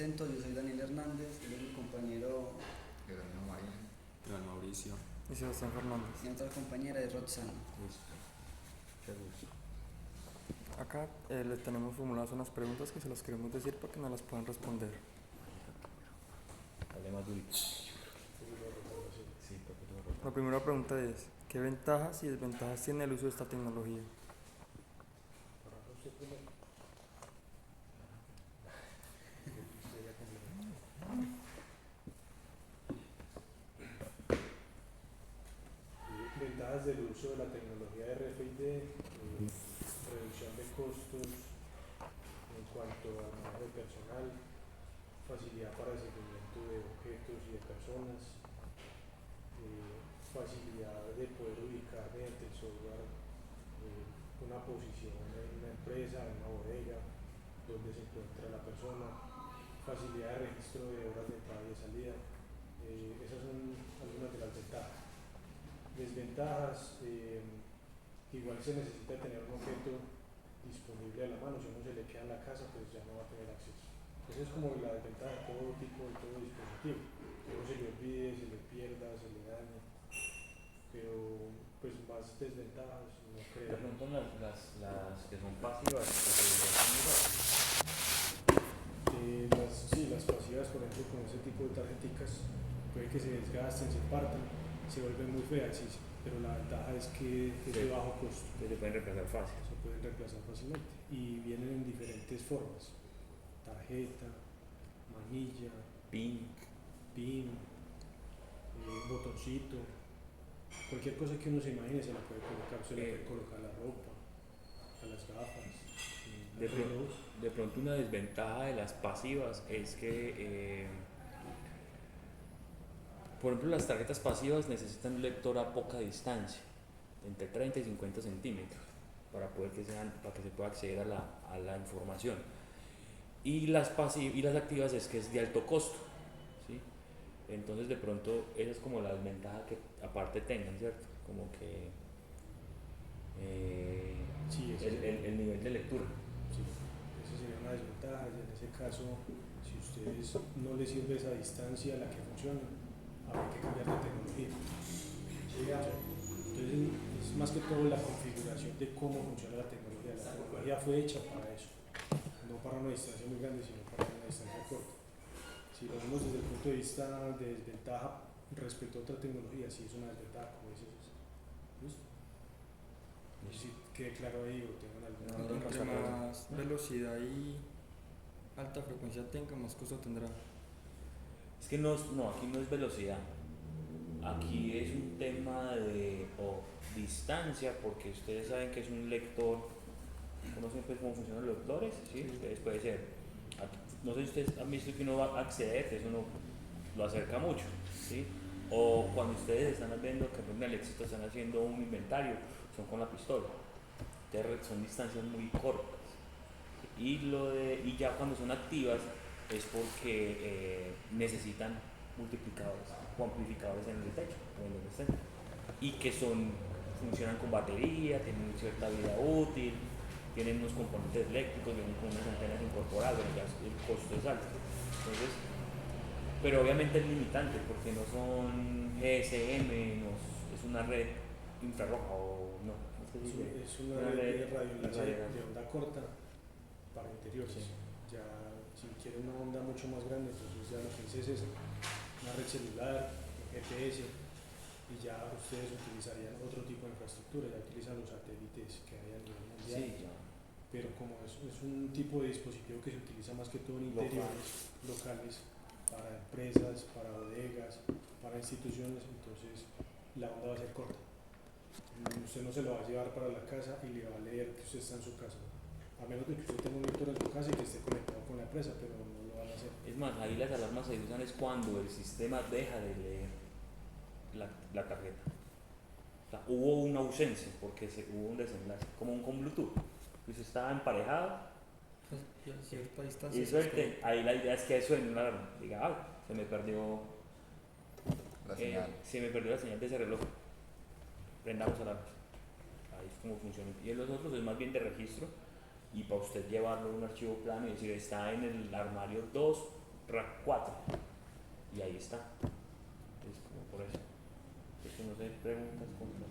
presento, yo soy Daniel Hernández, él es mi compañero Jerónimo María. Iván Mauricio. Y Sebastián Fernández. y otra compañera es Roxana. Listo. Qué gusto. Acá le tenemos formuladas unas preguntas que se las queremos decir para que nos las puedan responder. Dale más duro. La primera pregunta es, ¿qué ventajas y desventajas tiene el uso de esta tecnología? Ventajas del uso de la tecnología RFID, reducción de costos en cuanto al manejo de personal, facilidad para el seguimiento de objetos y de personas, facilidad de poder ubicar mediante el software una posición en una empresa, en una bodega, donde se encuentra la persona, facilidad de registro de horas de entrada y de salida. Esas son algunas de las ventajas. Desventajas, igual se necesita tener un objeto disponible a la mano. Si uno se le queda en la casa, pues ya no va a tener acceso. Esa es como la desventaja de todo tipo, de todo dispositivo. Que no se le olvide, se le pierda, se le dañe. Pero pues más desventajas no De creo. pronto las que son pasivas, Sí, las pasivas, por ejemplo, con ese tipo de tarjeticas, puede que se desgasten, se partan, se vuelven muy feas, sí, pero la ventaja es que es de bajo costo. se pueden reemplazar fácil. Se pueden reemplazar fácilmente y vienen en diferentes formas: tarjeta, manilla, PIN. pin, botoncito, cualquier cosa que uno se imagine se la puede colocar. Se le puede colocar a la ropa, a las gafas, De al pronto, reloj. de pronto una desventaja de las pasivas es que, por ejemplo, las tarjetas pasivas necesitan un lector a poca distancia, entre 30 y 50 centímetros, para que se pueda acceder a la información. Y y las activas es que es de alto costo, ¿sí? Entonces de pronto esa es como la desventaja que aparte tengan, ¿cierto? Como que Sí, el nivel de lectura. sí, esa sería una desventaja. Y en ese caso, si a ustedes no les sirve esa distancia a la que funciona, habrá que cambiar de tecnología. Entonces, es más que todo la configuración de cómo funciona la tecnología. La tecnología fue hecha para eso, no para una distancia muy grande, sino para una distancia corta. Si lo vemos desde el punto de vista de desventaja respecto a otra tecnología, sí es una desventaja, como dices. ¿Listo? No sé si quede claro ahí o tengan alguna No, otra no, Entre razón. más velocidad y alta frecuencia tenga, más costo tendrá. Es que aquí no es velocidad, aquí es un tema de distancia, porque ustedes saben que es un lector. ¿Conocen pues cómo funcionan los lectores? ¿Sí? Sí. Ustedes puede ser. No sé si ustedes han visto que uno va a acceder, eso uno lo acerca mucho, ¿sí? O cuando ustedes están viendo que en el éxito están haciendo un inventario, son con la pistola. Entonces son distancias muy cortas. Y ya cuando son activas es porque necesitan multiplicadores o amplificadores en el techo o en donde estén. Y que funcionan con batería, tienen cierta vida útil, tienen unos componentes eléctricos, vienen con unas antenas incorporadas, ya el costo es alto. Entonces, pero obviamente es limitante porque no son GSM, es una red infrarroja o no, Es una red de radioenlace de onda corta para interiores. Sí. Ya, si quieren una onda mucho más grande, entonces ya lo que dices es una red celular, un GPS, y ya ustedes utilizarían otro tipo de infraestructura, ya utilizan los satélites que hay a nivel mundial. Sí, ya. Pero como es un tipo de dispositivo que se utiliza más que todo en interiores locales, para empresas, para bodegas, para instituciones, entonces la onda va a ser corta. Usted no se lo va a llevar para la casa y le va a leer que usted está en su casa, a menos de que usted tenga un lector en su casa y que esté conectado con la empresa, pero no lo van a hacer. Es más, ahí las alarmas se usan es cuando el sistema deja de leer la tarjeta. O sea, hubo una ausencia porque hubo un desenlace, como con Bluetooth. Pues estaba emparejado Y a cierta distancia y se suerte, desconecta. ahí la idea es que suene una alarma. Diga, se me perdió La señal. la señal de ese reloj. Prendamos alarmas. Ahí es como funciona. Y en los otros es más bien de registro y para usted llevarlo a un archivo plano y decir está en el armario 2 RAC 4 y ahí está. Es como por eso. Entonces, no sé, preguntas, contra.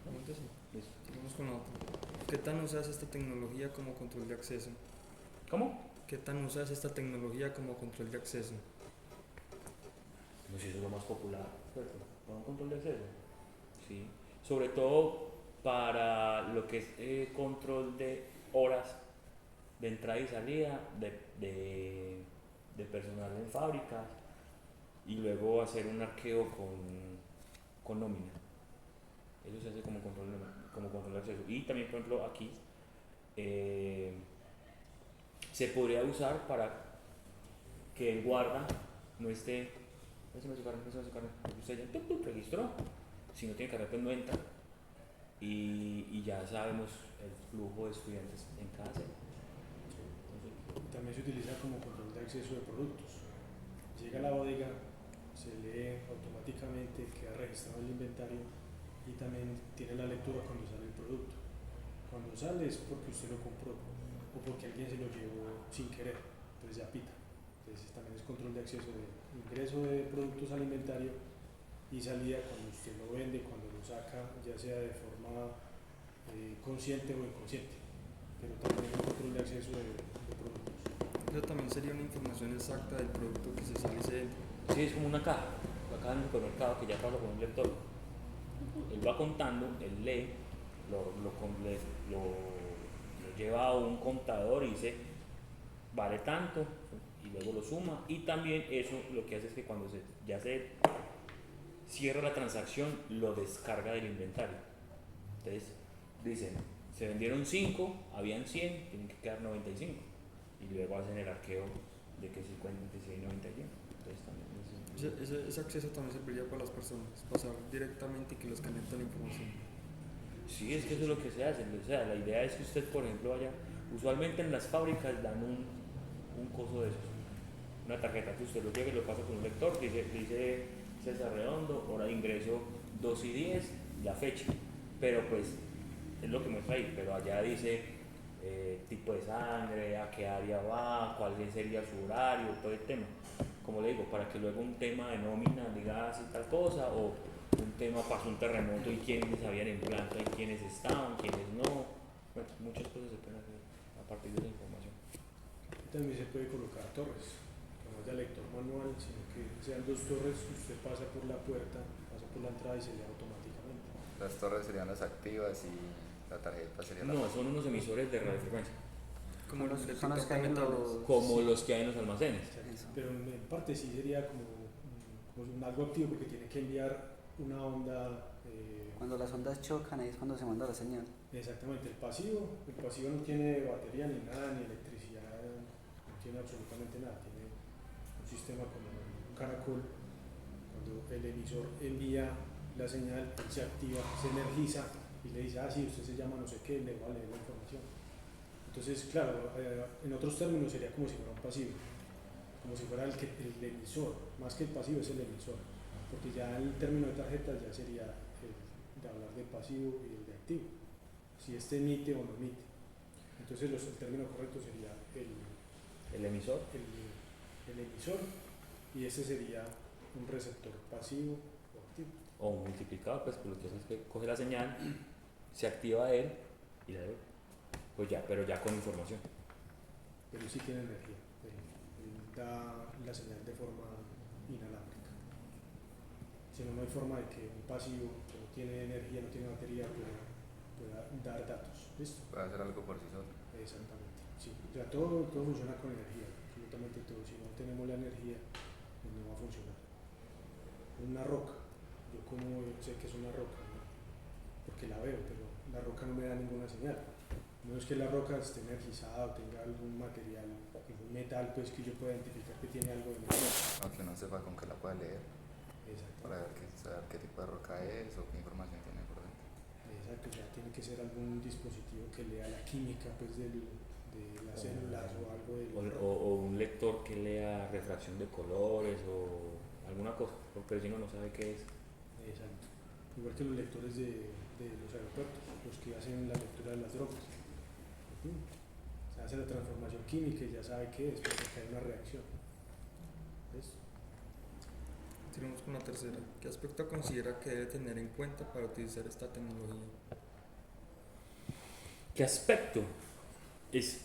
Pregunta sí. Listo. Sigamos con otra. ¿Qué tan usada es esta tecnología como control de acceso? ¿Cómo? ¿Qué tan usada es esta tecnología como control de acceso? Pues eso es lo más popular, ¿cierto? Para un control de acceso. Sí. Sobre todo para lo que es control de horas de entrada y salida de personal en fábricas y luego hacer un arqueo con nómina. Eso se hace como control de acceso. Y también, por ejemplo, aquí se podría usar para que el guarda no esté. Usted ya registró. Si no tiene carnet, pues no entra. Y ya sabemos el flujo de estudiantes en cada celda. También se utiliza como control de acceso de productos. Llega a la bodega, se lee automáticamente, queda registrado el inventario y también tiene la lectura cuando sale el producto. Cuando sale es porque usted lo compró o porque alguien se lo llevó sin querer, entonces ya pita. Entonces también es control de acceso de ingreso de productos al inventario y salida cuando usted lo vende, cuando lo saca, ya sea de forma consciente o inconsciente, pero también es control de acceso de productos. Eso también sería una información exacta del producto que se sale y se entra. Sí, es como una caja en el supermercado que ya pasa por un lector. Él va contando, él lee, lo lleva a un contador y dice vale tanto y luego lo suma, y también eso lo que hace es que cuando ya se cierra la transacción lo descarga del inventario. Entonces dicen se vendieron 5, habían 100, tienen que quedar 95 y luego hacen el arqueo de que 50, que si hay 95. Entonces también Ese acceso también serviría para las personas, pasar directamente y que les conecte la información. sí, es que eso es lo que se hace. O sea, la idea es que usted, por ejemplo, vaya, usualmente en las fábricas dan un coso de esos, una tarjeta que usted lo lleve y lo pasa con un lector, dice César Redondo, hora de ingreso 2 y 10, la fecha, pero pues es lo que muestra ahí, pero allá dice tipo de sangre, a qué área va, cuál sería su horario, todo el tema. Como le digo, para que luego un tema de nómina diga así tal cosa, o un tema pasó un terremoto y quiénes habían en planta y quiénes estaban, quiénes no. Bueno, muchas cosas se pueden hacer a partir de esa información. También se puede colocar torres, que no haya lector manual, sino que sean 2 torres, usted pasa por la puerta, pasa por la entrada y se lee automáticamente. Las torres serían las activas y la tarjeta sería la No, pasiva. son unos emisores de radiofrecuencia, Como los de son los que hay en metales. los... como los que hay en los almacenes. Eso. Pero en parte sí sería como un algo activo porque tiene que enviar una onda. Cuando las ondas chocan, ahí es cuando se manda la señal. Exactamente, el pasivo no tiene batería ni nada, ni electricidad, no tiene absolutamente nada, tiene un sistema como un caracol. Cuando el emisor envía la señal, él se activa, se energiza y le dice, sí, usted se llama no sé qué, le va a leer la información. Entonces, claro, en otros términos sería como si fuera un pasivo, como si fuera el emisor, más que el pasivo es el emisor, porque ya el término de tarjetas ya sería de hablar del pasivo y el de activo, si este emite o no emite. Entonces el término correcto sería El emisor. el emisor, y ese sería un receptor pasivo o activo. O un multiplicador, pues lo que hace es que coge la señal, se activa él y la devuelve. Pues ya, pero ya con información. Pero sí tiene energía, él da la señal de forma inalámbrica. Si no, no hay forma de que un pasivo que no tiene energía, no tiene batería, pueda dar datos. ¿Listo? Puede hacer algo por sí solo. Exactamente. Sí. O sea, todo funciona con energía, absolutamente todo. Si no tenemos la energía, pues no va a funcionar. Una roca, yo como sé que es una roca, ¿no? Porque la veo, pero la roca no me da ninguna señal. No es que la roca esté energizada o tenga algún material, algún metal, pues que yo pueda identificar que tiene algo de energía. Aunque no sepa con qué la pueda leer, Exacto. para saber qué tipo de roca es o qué información tiene por dentro. Exacto, ya tiene que ser algún dispositivo que lea la química pues de las células o algo de O un lector que lea refracción de colores o alguna cosa, porque si no, no sabe qué es. Exacto. Igual que los lectores de los aeropuertos, los que hacen la lectura de las drogas. Se hace la transformación química y ya sabe qué es, porque hay una reacción. ¿Listo? Seguimos con la tercera. ¿Qué aspecto considera que debe tener en cuenta para utilizar esta tecnología? ¿Qué aspecto es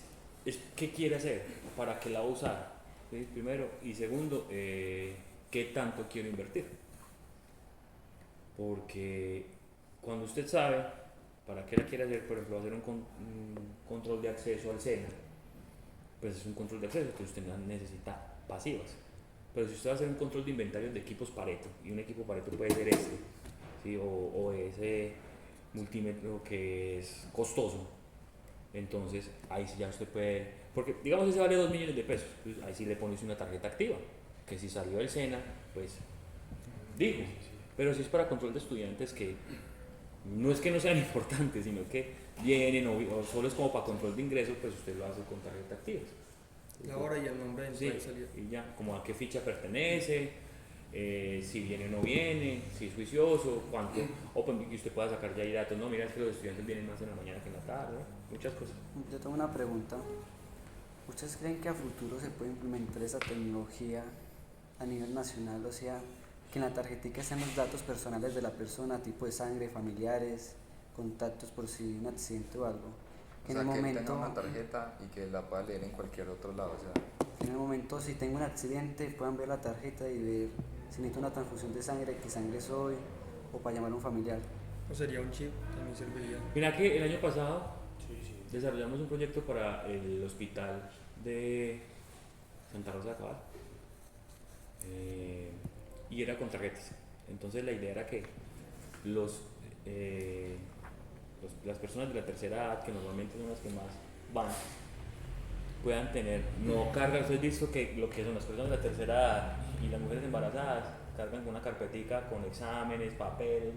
qué quiere hacer? ¿Para qué la va a usar? ¿Sí? Primero. Y segundo, ¿qué tanto quiero invertir? Porque cuando usted sabe para qué la quiere hacer, por ejemplo, hacer un control de acceso al SENA, pues es un control de acceso que usted no necesita pasivas. Pero si usted va a hacer un control de inventarios de equipos Pareto, y un equipo Pareto puede ser este, ¿sí? o ese multímetro que es costoso, entonces ahí sí ya usted puede, porque digamos ese vale 2 millones de pesos, pues ahí sí le pones una tarjeta activa, que si salió del SENA, pues digo, pero si es para control de estudiantes que no es que no sean importantes, sino que vienen o solo es como para control de ingresos, pues usted lo hace con tarjeta activa. La hora y el nombre del Sí, salida. y ya, como a qué ficha pertenece, si viene o no viene, si es juicioso, cuánto, o pues, que usted pueda sacar ya ahí datos, no, mira, es que los estudiantes vienen más en la mañana que en la tarde, ¿no? Muchas cosas. Yo tengo una pregunta. ¿Ustedes creen que a futuro se puede implementar esa tecnología a nivel nacional? O sea, que en la tarjetica estén los datos personales de la persona, tipo de sangre, familiares, contactos por si hay un accidente o algo. O Que sea, en el que él tenga momento, una tarjeta y que la pueda leer en cualquier otro lado. O sea, en el momento si tengo un accidente puedan ver la tarjeta y ver si necesito una transfusión de sangre, qué sangre soy, o para llamar a un familiar. O sería un chip, también serviría. Mira que el año pasado Sí, sí. desarrollamos un proyecto para el hospital de Santa Rosa de Cabal, y era con tarjetas. Entonces la idea era que las personas de la tercera edad, que normalmente son las que más van, puedan tener, no cargar. Ustedes visto que lo que son las personas de la tercera edad y las mujeres embarazadas cargan con una carpetica con exámenes, papeles,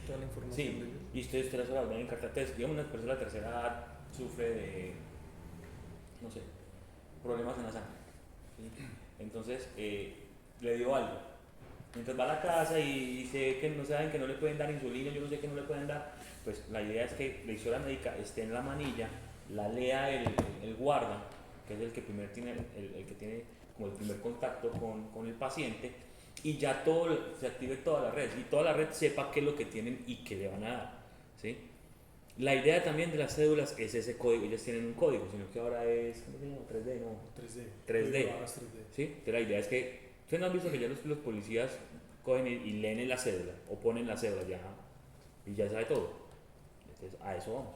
Toda la información sí, de ellos. y ustedes 3 horas ven en carta. Entonces, digamos, una persona de la tercera edad sufre de, no sé, problemas en la sangre, ¿sí? Entonces le dio algo. Entonces va a la casa y dice que no saben que no le pueden dar insulina, yo no sé que no le pueden dar. Pues la idea es que la historia médica esté en la manilla, la lea el guarda, que es el que primero tiene, el que tiene como el primer contacto con el paciente, y ya todo se active toda la red y toda la red sepa qué es lo que tienen y qué le van a dar, ¿sí? La idea también de las cédulas es ese código. Ellas tienen un código, sino que ahora es, ¿cómo se llama? 3D, ¿no? 3D. 3D. Lo hagas 3D. ¿Sí? Entonces la idea es que, ¿ustedes no han visto que ya los policías cogen y leen la cédula o ponen la cédula ya y ya sabe todo? Entonces a eso vamos.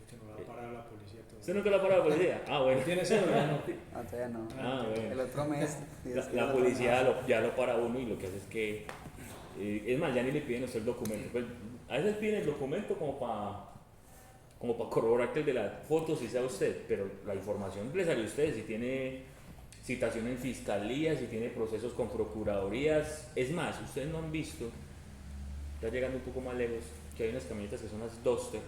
Que no va a parar la policía todo. ¿Usted nunca lo ha parado la policía? Ah, bueno. ¿Tiene cédula? No. Ah, todavía no. Ah, El bueno. otro mes. La policía ya lo para uno y lo que hace es que, es más, ya ni le piden a usted el documento. Pues, a veces piden el documento como para corroborar que el de la foto sí sea usted, pero la información le sale a usted, si tiene citación en fiscalía, si tiene procesos con procuradurías. Es más, ustedes no han visto, ya llegando un poco más lejos, que hay unas camionetas que son las Duster,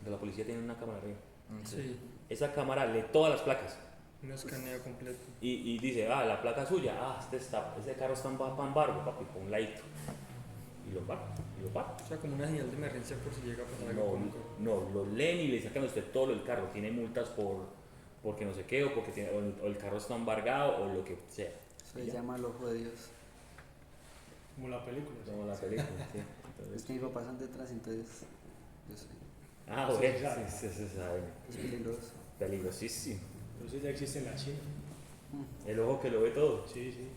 de la policía tienen una cámara arriba. Sí, Esa cámara lee todas las placas un escaneo completo. y dice, la placa suya, ese carro está en embargo, papi, pon un ladito. Y lo para. O sea, como una señal de emergencia por si llega a pasar algo No, con un carro. no, lo leen y le sacan a usted todo el carro. Tiene multas porque no sé qué, o porque o el carro está embargado, o lo que sea. Se llama el ojo de Dios. Como la película. ¿sí? Como la película, sí. Es Entonces, que mis papás son detrás, entonces yo sé. bueno, se sabe. sí, se sabe. Es peligroso. Peligrosísimo. Entonces ya existe en la China. El ojo que lo ve todo. Sí, sí.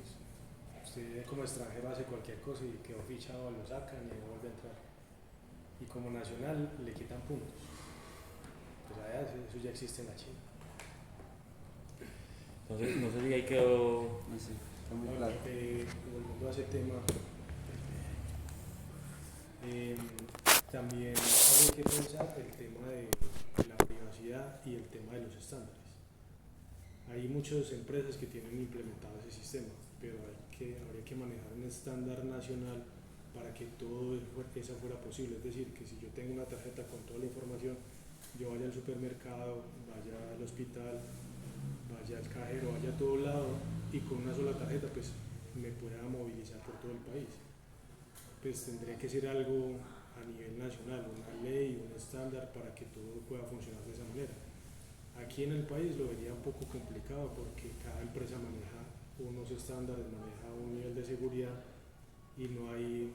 Usted como extranjero hace cualquier cosa y quedó fichado, lo sacan y no vuelve a entrar. Y como nacional le quitan puntos. Pues allá eso ya existe en la China. Entonces, no sé si ahí quedó. No sé, está muy Ahora, claro. volviendo a ese tema, también hay que pensar el tema de la privacidad y el tema de los estándares. Hay muchas empresas que tienen implementado ese sistema, pero habría que manejar un estándar nacional para que todo eso fuera posible. Es decir, que si yo tengo una tarjeta con toda la información, yo vaya al supermercado, vaya al hospital, vaya al cajero, vaya a todo lado y con una sola tarjeta pues me pueda movilizar por todo el país. Pues tendría que ser algo a nivel nacional, una ley, un estándar para que todo pueda funcionar de esa manera. Aquí en el país lo vería un poco complicado porque cada empresa maneja unos estándares, maneja un nivel de seguridad y no hay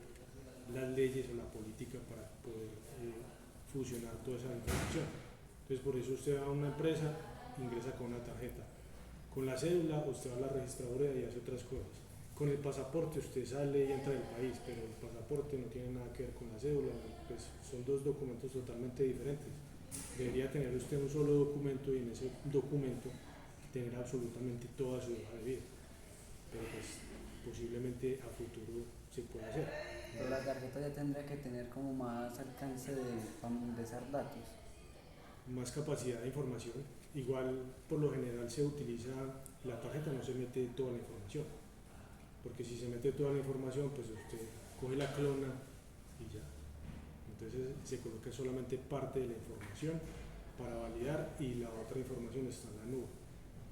las leyes o la política para poder fusionar toda esa información. Entonces por eso usted va a una empresa, ingresa con una tarjeta. Con la cédula usted va a la registradora y hace otras cosas. Con el pasaporte usted sale y entra del país, pero el pasaporte no tiene nada que ver con la cédula, pues son dos documentos totalmente diferentes. Debería tener usted un solo documento y en ese documento tener absolutamente toda su hoja de vida. Pero pues posiblemente a futuro se pueda hacer. Pero la tarjeta ya tendría que tener como más alcance de ingresar datos. Más capacidad de información. Igual por lo general se utiliza la tarjeta, no se mete toda la información, porque si se mete toda la información pues usted coge la clona y ya, entonces se coloca solamente parte de la información para validar y la otra información está en la nube.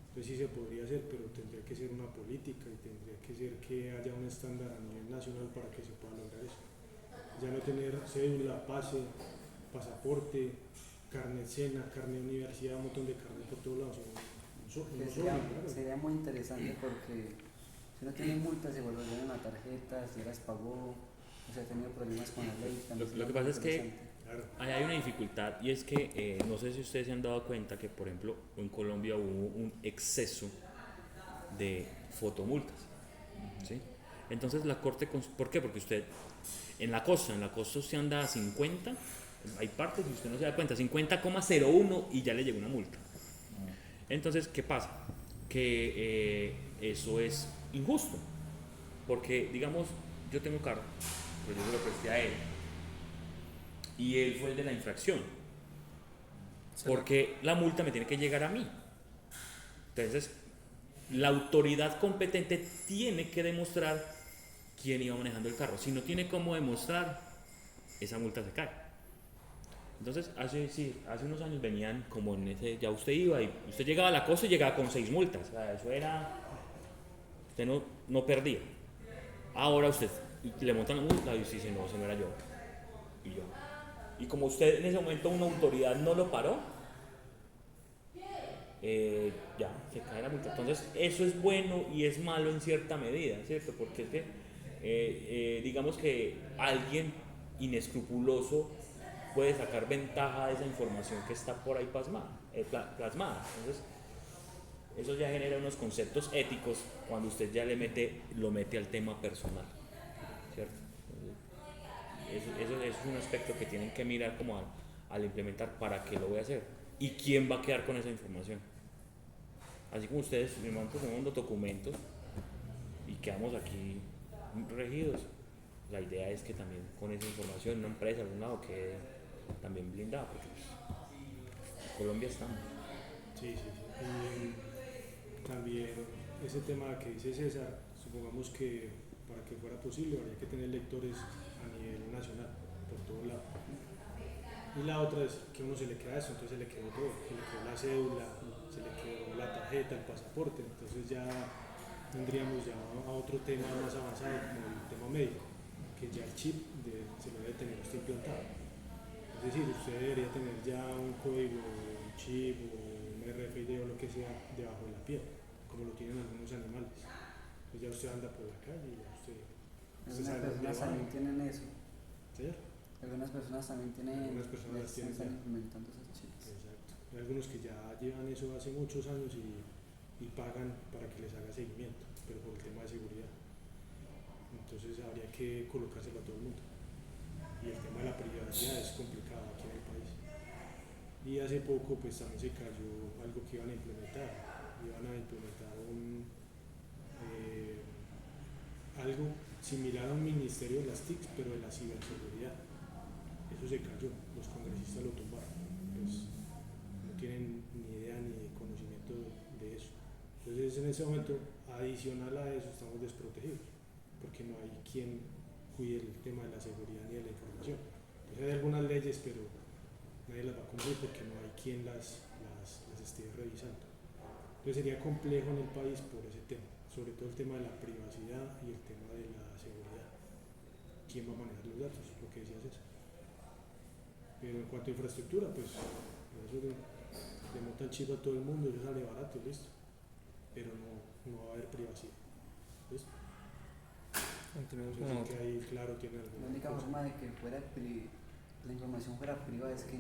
Entonces sí se podría hacer, pero tendría que ser una política y tendría que ser que haya un estándar a nivel nacional para que se pueda lograr eso. Ya no tener cédula, pase, pasaporte, carnet cena, carnet universidad, un montón de carnet por todos lados. Sería muy interesante porque si uno tiene multas se vuelve a una tarjeta, si las pagó, o sea, ha tenido problemas con la ley. Lo que pasa es que Claro. ahí hay una dificultad y es que no sé si ustedes se han dado cuenta que, por ejemplo, en Colombia hubo un exceso de fotomultas, ¿sí? Entonces la Corte, ¿por qué? Porque usted en la costa usted anda a 50, hay partes y usted no se da cuenta, 50,01 y ya le llegó una multa. Entonces, ¿qué pasa? Que eso es injusto, porque digamos, yo tengo un carro, pero yo se lo presté a él y él fue el de la infracción, porque la multa me tiene que llegar a mí. Entonces, la autoridad competente tiene que demostrar quién iba manejando el carro. Si no tiene cómo demostrar, esa multa se cae. Entonces, hace unos años venían como en ese, ya usted iba y usted llegaba a la cosa y llegaba con 6 multas. O sea, eso era, usted no perdía. Ahora usted le montan la multa y dice, no, ese no era yo. Y yo. Y como usted en ese momento una autoridad no lo paró, ya, se cae la multa. Entonces, eso es bueno y es malo en cierta medida, ¿cierto? Porque es que, digamos que alguien inescrupuloso puede sacar ventaja de esa información que está por ahí plasmada. Entonces, eso ya genera unos conceptos éticos cuando usted ya lo mete al tema personal, ¿cierto? Eso es un aspecto que tienen que mirar como al implementar para qué lo voy a hacer y quién va a quedar con esa información. Así como ustedes me mandan los documentos y quedamos aquí regidos, la idea es que también con esa información una empresa, algún lado, quede también blindada, porque pues, en Colombia estamos. Sí. Y también ese tema que dice César, supongamos que para que fuera posible habría que tener lectores a nivel nacional, por todo lado. Y la otra es que uno se le queda eso, entonces se le quedó todo, se le quedó la cédula, se le quedó la tarjeta, el pasaporte, entonces ya tendríamos ya a otro tema más avanzado como el tema médico, que ya el chip se lo debe tener usted implantado. Es decir, usted debería tener ya un código, un chip o un RFID o lo que sea debajo de la piel, como lo tienen algunos animales. Entonces ya usted anda por la calle y ya usted Algunas sabe dónde personas va. también tienen eso. ¿Sí? Algunas personas también tienen, Algunas personas les tienen están ya. implementando esos chips. Exacto. Hay algunos que ya llevan eso hace muchos años y pagan para que les haga seguimiento, pero por el tema de seguridad. Entonces habría que colocárselo a todo el mundo. Y el tema de la privacidad es complicado aquí en el país. Y hace poco pues también se cayó algo que iban a implementar. Iban a implementar algo similar a un ministerio de las TICs, pero de la ciberseguridad. Eso se cayó, los congresistas lo tumbaron. Pues no tienen ni idea ni conocimiento de eso. Entonces en ese momento, adicional a eso, estamos desprotegidos, porque no hay quien cuide el tema de la seguridad ni de la información. Entonces hay algunas leyes, pero nadie las va a cumplir porque no hay quien las esté revisando. Entonces sería complejo en el país por ese tema, sobre todo el tema de la privacidad y el tema de la seguridad. ¿Quién va a manejar los datos? Lo que decías eso. Pero en cuanto a infraestructura, pues eso le montan chip a todo el mundo, eso sale barato, listo. Pero no va a haber privacidad. ¿Listo? Continuamos No con sé otro. que ahí, claro, tiene La alguna única cosa. forma de que la información fuera privada es que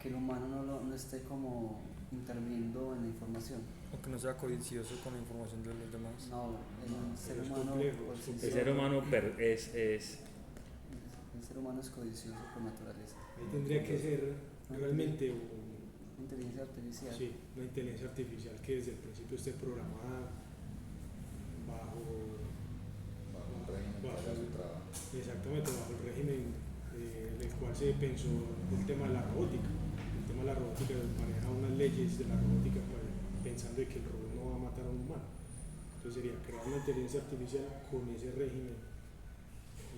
que el humano no esté como interviniendo en la información. O que no sea codicioso con la información de los demás. No, el ser es humano complejo, por es sí complejo. El solo- ser humano es el ser humano es codicioso por naturaleza. Ahí tendría que ser realmente Inteligencia artificial. sí, una inteligencia artificial que desde el principio esté programada bajo, Bajo un régimen que haga su trabajo. exactamente, bajo el régimen en el cual se pensó el tema de la robótica. El tema de la robótica maneja unas leyes de la robótica pensando de que el robot no va a matar a un humano. Entonces sería crear una inteligencia artificial con ese régimen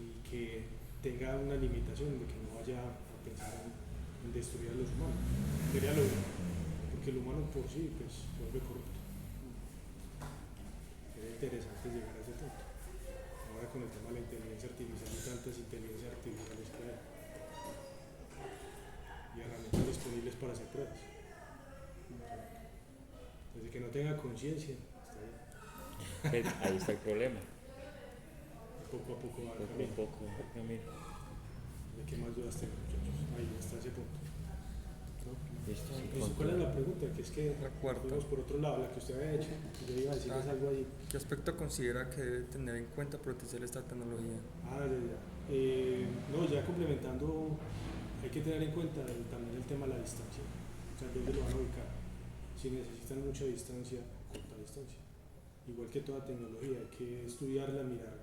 y que tenga una limitación de que no vaya a pensar en destruir a los humanos. Sería lo único, porque el humano por sí pues, se vuelve corrupto. Sería interesante llegar a ese punto. Ahora con el tema de la inteligencia artificial y tantas inteligencias artificiales que hay y herramientas disponibles para hacer pruebas. Desde que no tenga conciencia, está bien. ahí está el problema. Poco a poco va Poco a cambiando. poco, camino. ¿De qué más dudas tengo, muchachos? Ahí hasta ese punto. ¿No? Listo, sí, ¿Cuál es la pregunta? Que es que La cuarta. fuimos por otro lado, la que usted había hecho. Yo iba a decirles Ah. algo ahí. ¿Qué aspecto considera que debe tener en cuenta proteger esta tecnología? Ya. No, ya complementando, hay que tener en cuenta también el tema de la distancia. O sea, dónde lo van a ubicar. Si necesitan mucha distancia, corta distancia. Igual que toda tecnología, hay que estudiarla, mirar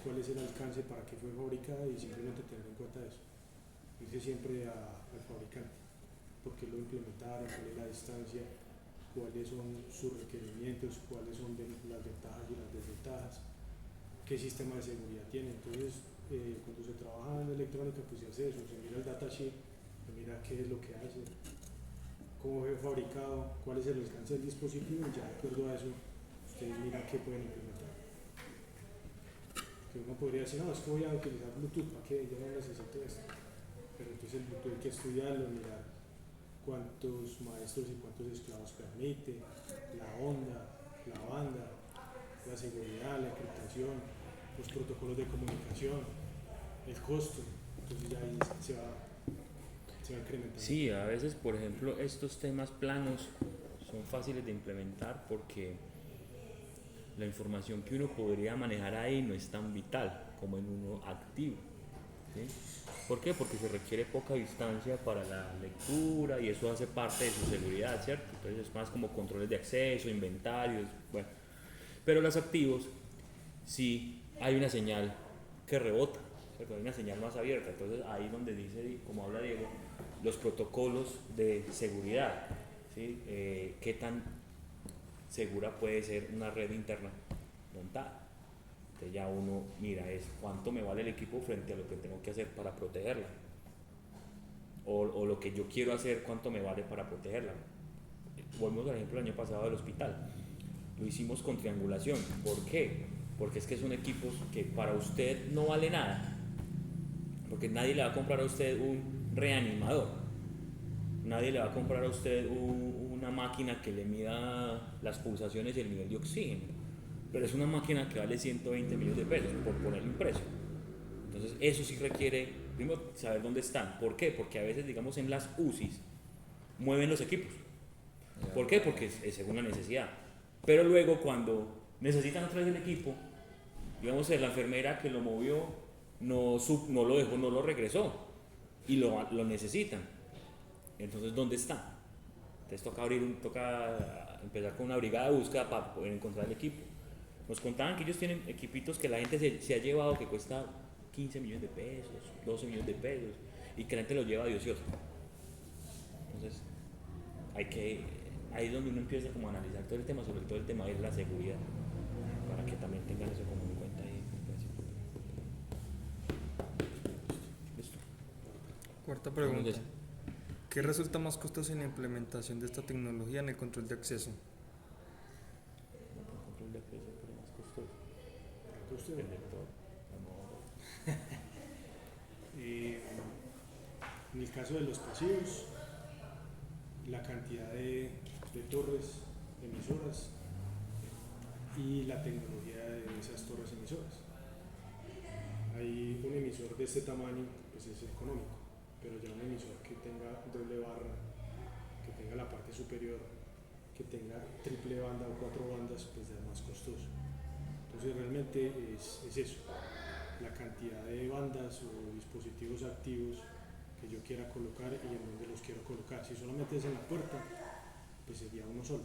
cuál es el alcance, para qué fue fabricada y simplemente tener en cuenta eso. Irse siempre al fabricante, por qué lo implementaron, cuál es la distancia, cuáles son sus requerimientos, cuáles son las ventajas y las desventajas, qué sistema de seguridad tiene. Entonces, cuando se trabaja en electrónica, pues se hace eso, se mira el datasheet, se mira qué es lo que hace, cómo fue fabricado, cuál es el alcance del dispositivo y ya de acuerdo a eso, ustedes miran qué pueden implementar. Que uno podría decir, no, es que voy a utilizar Bluetooth, ¿para qué? Yo no necesito esto. Pero entonces el Bluetooth hay que estudiarlo, mirar cuántos maestros y cuántos esclavos permite, la onda, la banda, la seguridad, la encriptación, los protocolos de comunicación, el costo. Entonces ya ahí se va incrementando. Sí, a veces, por ejemplo, estos temas planos son fáciles de implementar porque la información que uno podría manejar ahí no es tan vital como en uno activo. ¿Sí? ¿Por qué? Porque se requiere poca distancia para la lectura y eso hace parte de su seguridad, ¿cierto? Entonces es más como controles de acceso, inventarios, bueno. Pero los activos, sí hay una señal que rebota, ¿cierto? Hay una señal más abierta. Entonces ahí es donde dice, como habla Diego, los protocolos de seguridad, ¿sí? ¿Qué tan segura puede ser una red interna montada? Entonces ya uno mira es cuánto me vale el equipo frente a lo que tengo que hacer para protegerla, o lo que yo quiero hacer, cuánto me vale para protegerla. Volvemos al ejemplo del año pasado del hospital, lo hicimos con triangulación. ¿Por qué? Porque es que son equipos que para usted no vale nada, porque nadie le va a comprar a usted un reanimador, nadie le va a comprar a usted una máquina que le mida las pulsaciones y el nivel de oxígeno, pero es una máquina que vale 120 millones de pesos, por ponerle un precio. Entonces eso sí requiere, primero, saber dónde están. ¿Por qué? Porque a veces, digamos, en las UCIs mueven los equipos. ¿Por qué? Porque es según la necesidad. Pero luego cuando necesitan otra vez el equipo, digamos, la enfermera que lo movió no lo dejó, no lo regresó y lo necesitan. Entonces, ¿dónde está? Entonces toca empezar con una brigada de búsqueda para poder encontrar el equipo. Nos contaban que ellos tienen equipitos que la gente se ha llevado que cuesta 15 millones de pesos, 12 millones de pesos y que la gente los lleva de ocioso. Entonces, ahí es donde uno empieza como a analizar todo el tema, sobre todo el tema de la seguridad, para que también tengan eso como en cuenta ahí. Listo. Cuarta pregunta. Entonces, ¿Qué resulta más costoso en la implementación de esta tecnología en el control de acceso? control de acceso, pero más costoso. Usted, El lector, en el caso de los pasivos, la cantidad de torres emisoras y la tecnología de esas torres emisoras. Hay un emisor de este tamaño, pues es económico, pero ya un emisor que tenga doble barra, que tenga la parte superior, que tenga triple banda o 4 bandas, pues ya es más costoso. Entonces realmente es eso, la cantidad de bandas o dispositivos activos que yo quiera colocar y en dónde los quiero colocar. Si solamente es en la puerta, pues sería uno solo.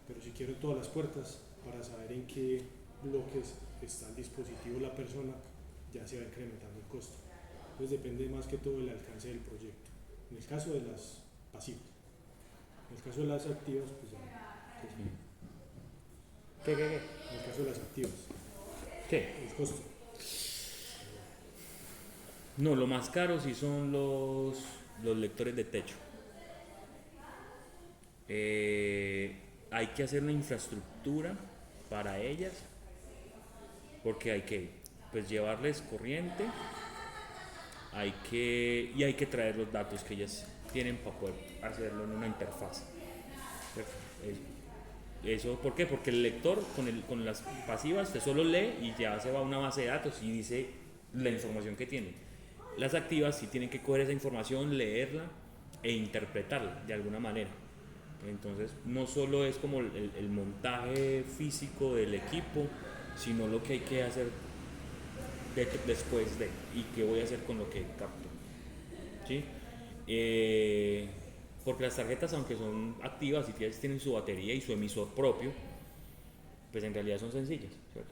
Pero si quiero todas las puertas, para saber en qué bloques está el dispositivo la persona, ya se va incrementando el costo. Entonces depende más que todo del alcance del proyecto. En el caso de las pasivas, en el caso de las activas, pues ya. ¿Qué? En el caso de las activas, ¿Qué? el costo. No, lo más caro sí son los lectores de techo. Hay que hacer una infraestructura para ellas porque hay que pues llevarles corriente, hay que traer los datos que ellas tienen para poder hacerlo en una interfaz. Eso, ¿por qué? Porque el lector con las pasivas usted solo lee y ya se va a una base de datos y dice la información que tiene. Las activas sí tienen que coger esa información, leerla e interpretarla de alguna manera. Entonces no solo es como el montaje físico del equipo, sino lo que hay que hacer después de y qué voy a hacer con lo que capto. ¿Sí? Porque las tarjetas, aunque son activas y tienen su batería y su emisor propio, pues en realidad son sencillas, ¿cierto?